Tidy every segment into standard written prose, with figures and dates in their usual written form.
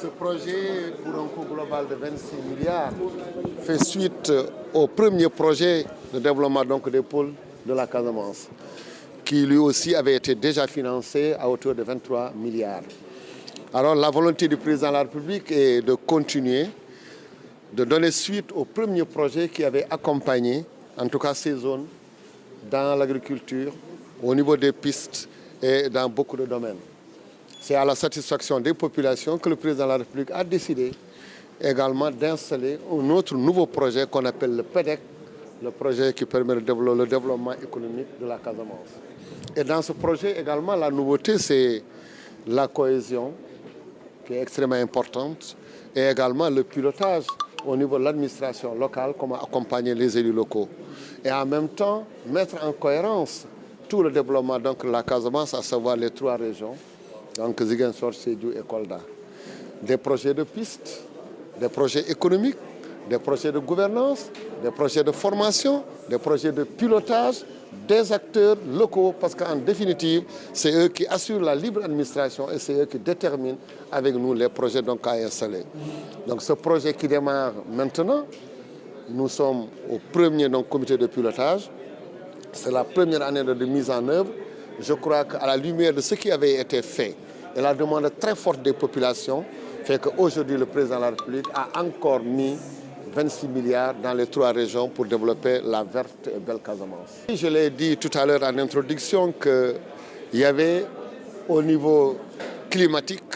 Ce projet, pour un coût global de 26 milliards, fait suite au premier projet de développement donc, des pôles de la Casamance, qui lui aussi avait été déjà financé à hauteur de 23 milliards. Alors la volonté du président de la République est de continuer, de donner suite au premier projet qui avait accompagné, en tout cas ces zones, dans l'agriculture, au niveau des pistes et dans beaucoup de domaines. C'est à la satisfaction des populations que le président de la République a décidé également d'installer un autre nouveau projet qu'on appelle le PEDEC, le projet qui permet le développement économique de la Casamance. Et dans ce projet également, la nouveauté, c'est la cohésion, qui est extrêmement importante, et également le pilotage au niveau de l'administration locale, comment accompagner les élus locaux. Et en même temps, mettre en cohérence tout le développement donc, de la Casamance, à savoir les 3 régions, donc Ziguinchor, Sédhiou et Kolda. Des projets de pistes, des projets économiques, des projets de gouvernance, des projets de formation, des projets de pilotage des acteurs locaux, parce qu'en définitive, c'est eux qui assurent la libre administration et c'est eux qui déterminent avec nous les projets donc, à installer. Donc ce projet qui démarre maintenant, nous sommes au premier donc, comité de pilotage. C'est la première année de mise en œuvre. Je crois qu'à la lumière de ce qui avait été fait et la demande très forte des populations, fait qu'aujourd'hui le président de la République a encore mis 26 milliards dans les 3 régions pour développer la verte et belle Casamance. Je l'ai dit tout à l'heure en introduction qu'il y avait au niveau climatique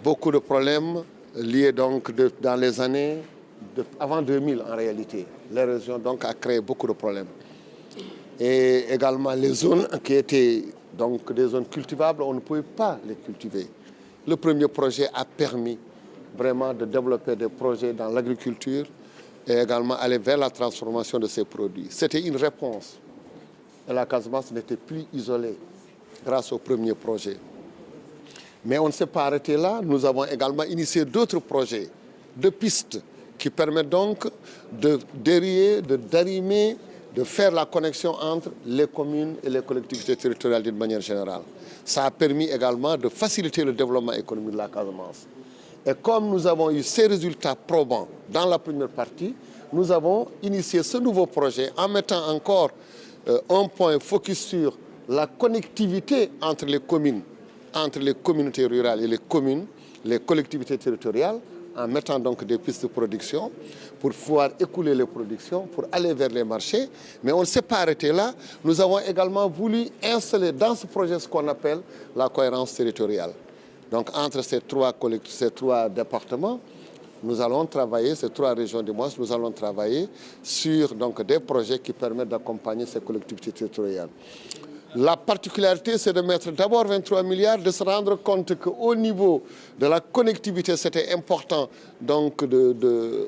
beaucoup de problèmes liés donc dans les années avant 2000 en réalité. Les régions donc a créé beaucoup de problèmes. Et également les zones qui étaient donc des zones cultivables, on ne pouvait pas les cultiver. Le premier projet a permis vraiment de développer des projets dans l'agriculture et également aller vers la transformation de ces produits. C'était une réponse. Et la Casamance n'était plus isolée grâce au premier projet. Mais on ne s'est pas arrêté là. Nous avons également initié d'autres projets de pistes qui permettent donc de dérayer, d'arrimer, de faire la connexion entre les communes et les collectivités territoriales d'une manière générale. Ça a permis également de faciliter le développement économique de la Casamance. Et comme nous avons eu ces résultats probants dans la première partie, nous avons initié ce nouveau projet en mettant encore un point focus sur la connectivité entre les communautés rurales et les communes, les collectivités territoriales, en mettant donc des pistes de production pour pouvoir écouler les productions, pour aller vers les marchés. Mais on ne s'est pas arrêté là. Nous avons également voulu installer dans ce projet ce qu'on appelle la cohérence territoriale. Donc entre ces 3 départements, nous allons travailler, ces 3 régions du moins, nous allons travailler sur donc, des projets qui permettent d'accompagner ces collectivités territoriales. La particularité, c'est de mettre d'abord 23 milliards, de se rendre compte qu'au niveau de la connectivité, c'était important donc de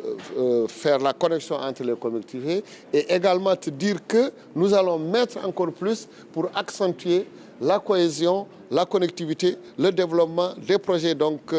faire la connexion entre les collectivités et également de dire que nous allons mettre encore plus pour accentuer la cohésion, la connectivité, le développement des projets donc,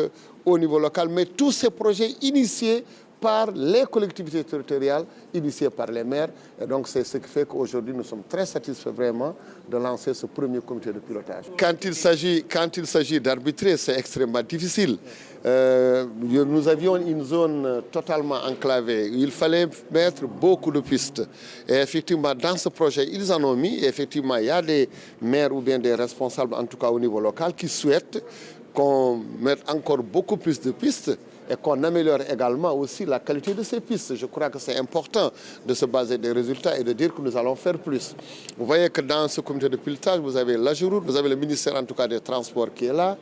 au niveau local, mais tous ces projets initiés par les collectivités territoriales, initiées par les maires. Et donc c'est ce qui fait qu'aujourd'hui nous sommes très satisfaits vraiment de lancer ce premier comité de pilotage. Quand il s'agit d'arbitrer, c'est extrêmement difficile. Nous avions une zone totalement enclavée. Il fallait mettre beaucoup de pistes. Et effectivement, dans ce projet, ils en ont mis. Et effectivement, il y a des maires ou bien des responsables, en tout cas au niveau local, qui souhaitent qu'on mette encore beaucoup plus de pistes et qu'on améliore également aussi la qualité de ces pistes. Je crois que c'est important de se baser des résultats et de dire que nous allons faire plus. Vous voyez que dans ce comité de pilotage, vous avez l'AGEROUTE, vous avez le ministère en tout cas des Transports qui est là,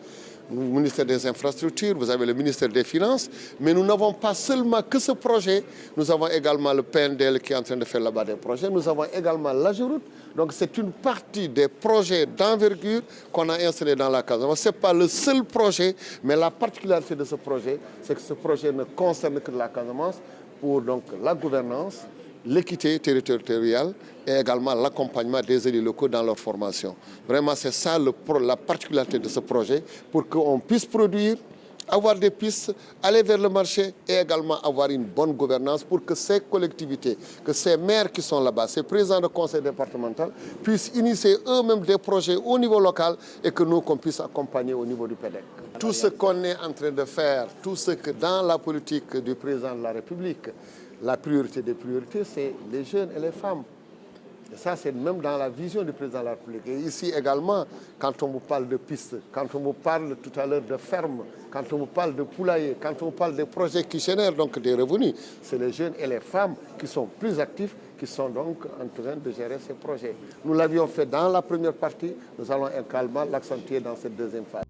le ministère des Infrastructures, vous avez le ministère des Finances, mais nous n'avons pas seulement que ce projet, nous avons également le PNDL qui est en train de faire là-bas des projets, nous avons également l'AGEROUTE, donc c'est une partie des projets d'envergure qu'on a installés dans la Casamance. Ce n'est pas le seul projet, mais la particularité de ce projet, c'est que ce projet ne concerne que la Casamance pour donc, la gouvernance, l'équité territoriale et également l'accompagnement des élus locaux dans leur formation. Vraiment, c'est ça la particularité de ce projet pour qu'on puisse produire, avoir des pistes, aller vers le marché et également avoir une bonne gouvernance pour que ces collectivités, que ces maires qui sont là-bas, ces présidents de conseil départemental puissent initier eux-mêmes des projets au niveau local et que nous, qu'on puisse accompagner au niveau du PEDEC. tout ce qu'on est en train de faire, tout ce que dans la politique du président de la République, la priorité des priorités, c'est les jeunes et les femmes. Et ça, c'est même dans la vision du président de la République. Et ici également, quand on vous parle de pistes, quand on vous parle tout à l'heure de fermes, quand on vous parle de poulaillers, quand on vous parle de projets qui génèrent donc des revenus, c'est les jeunes et les femmes qui sont plus actifs, qui sont donc en train de gérer ces projets. Nous l'avions fait dans la première partie, nous allons également l'accentuer dans cette deuxième phase.